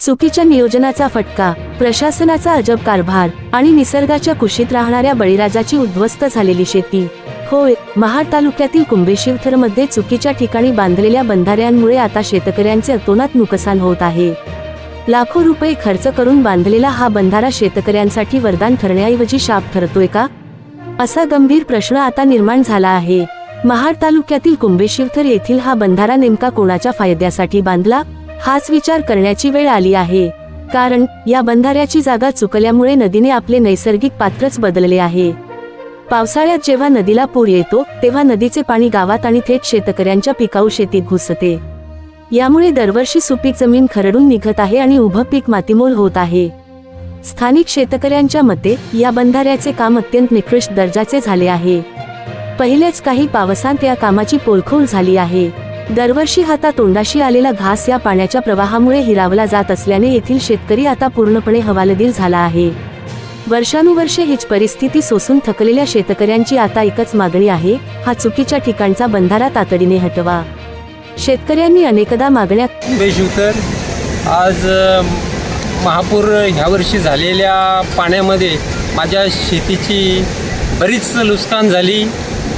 चुकीच्या नियोजनाचा फटका, प्रशासनाचा अजब कारभार आणि निसर्गाच्या कुशीत राहणाऱ्या बळीराजाची उद्ध्वस्त झालेली शेती। होय, महाड तालुक्यातील कुंभेशिवथरमध्ये चुकीच्या ठिकाणी बांधलेल्या बंधाऱ्यांमुळे आता शेतकऱ्यांचे अतोनात नुकसान होत आहे। लाखो रुपये खर्च करून बांधलेला हा बंधारा शेतकऱ्यांसाठी वरदान ठरण्याऐवजी शाप ठरतोय का, असा गंभीर प्रश्न आता निर्माण झाला आहे। महाड तालुक्यातील कुंभेशिवथर येथील हा बंधारा नेमका कोणाच्या फायद्यासाठी बांधला, हाच विचार करण्याची वेळ आली आहे। कारण या बंधाऱ्याची जागा चुकल्यामुळे नदीने आपले नैसर्गिक पात्रच बदलले आहे। पावसाळ्यात जेव्हा नदीला पूर येतो तेव्हा नदीचे पाणी गावात आणि थेट शेतकऱ्यांच्या पिकाऊ शेतीत घुसते। यामुळे दरवर्षी सुपीक जमीन खरडून निघत आहे आणि उभं पीक मातीमोल होत आहे। स्थानिक शेतकऱ्यांच्या मते या बंधाऱ्याचे काम अत्यंत निकृष्ट दर्जाचे झाले आहे। पहिलेच काही पावसांत या कामाची पोलखोल झाली आहे। दरवर्षी हातातोंडाशी आलेला घास या पाण्याच्या प्रवाहामुळे हिरावला जात असल्याने येथील शेतकरी आता पूर्णपणे हवालदिल झाला आहे। वर्षानुवर्षे हीच परिस्थिती सोसून थकलेल्या शेतकऱ्यांची आता एकच मागणी आहे, हा चुकीच्या ठिकाणचा बंधारा तातडीने हटवा। शेतकऱ्यांनी अनेकदा मागण्या कुंभेशिवथर आज महापूर ह्या वर्षी झालेल्या पाण्यामध्ये माझ्या शेतीची बरीच नुकसान झाली।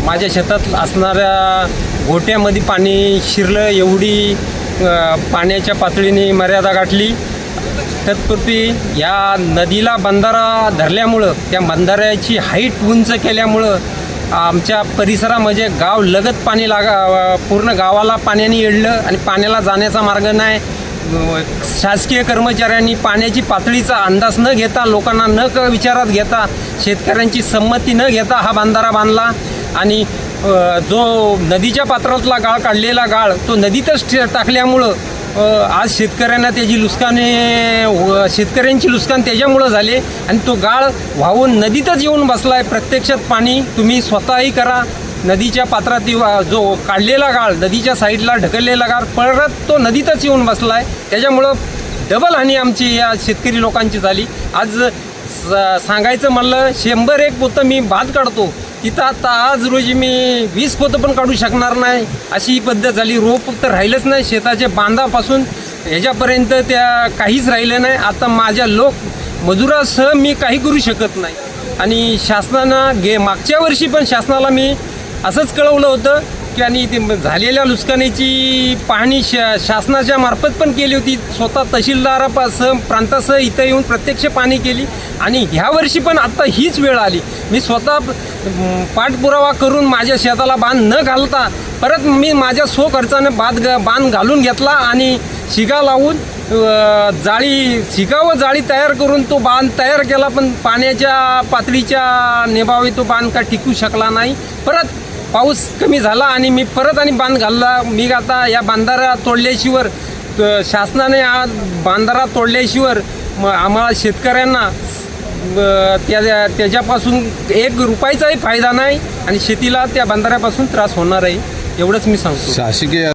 माझ्या शेतात असणाऱ्या गोट्यामध्ये पाणी शिरलं, एवढी पाण्याच्या पातळीने मर्यादा गाठली। तत्पूर्वी या नदीला बंधारा धरल्यामुळं, त्या बंधाऱ्याची हाईट उंच केल्यामुळं आमच्या परिसरामध्ये गाव लगत पाणी पूर्ण गावाला पाण्याने येडलं आणि पाण्याला जाण्याचा मार्ग नाही। शासकीय कर्मचाऱ्यांनी पाण्याची पातळीचा अंदाज न घेता, लोकांना न विचारात घेता, शेतकऱ्यांची संमती न घेता हा बंधारा बांधला आणि जो नदीच्या पात्रातला गाळ काढलेला गाळ तो नदीतच टाकल्यामुळं आज शेतकऱ्यांना त्याची शेतकऱ्यांची नुकसान त्याच्यामुळं झाले आणि तो गाळ वाहून नदीतच येऊन बसलाय। प्रत्यक्षात पाणी तुम्ही स्वतःही करा, नदीच्या पात्रात जो काढलेला गाळ, नदीच्या साईडला ढकललेला गाळ परत तो नदीतच येऊन बसलाय। त्याच्यामुळं डबल हानी आमची या शेतकरी लोकांची झाली। आज सांगायचं म्हणलं 101 पोतं मी भात काढतो, तिथं आता आज रोजी मी 20 पोतं पण काढू शकणार नाही, अशी ही पद्धत झाली। रोप तर राहिलंच नाही, शेताच्या बांधापासून ह्याच्यापर्यंत त्या काहीच राहिलं नाही। आता माझ्या मजुरासह मी काही करू शकत नाही आणि शासनानं मागच्या वर्षी पण शासनाला मी असंच कळवलं होतं की आणि ती झालेल्या नुकसानीची पाहणी शासनाच्या मार्फत पण केली होती। स्वतः तहसीलदारासह प्रांतासह इथं येऊन प्रत्यक्ष पाहणी केली आणि ह्या वर्षी पण आत्ता हीच वेळ आली। मी स्वतः पाठपुरावा करून माझ्या शेताला बांध न घालता परत मी माझ्या खर्चाने बांध घालून घेतला आणि शिगा लावून शिगा व जाळी तयार करून तो बांध तयार केला, पण पाण्याच्या पातळीच्या नेभावे तो बांध का टिकू शकला नाही। परत पाऊस कमी झाला आणि मी परत आणि बांध घालला। मी आता या बंधारा तोडल्याशिवाय, शासनाने हा बंधारा तोडल्याशिवाय आम्हाला शेतकऱ्यांना त्याच्यापासून 1 रुपयाचाही फायदा नाही आणि शेतीला त्या बंधाऱ्यापासून त्रास होणार आहे, एवढंच मी सांगतो। शासकीय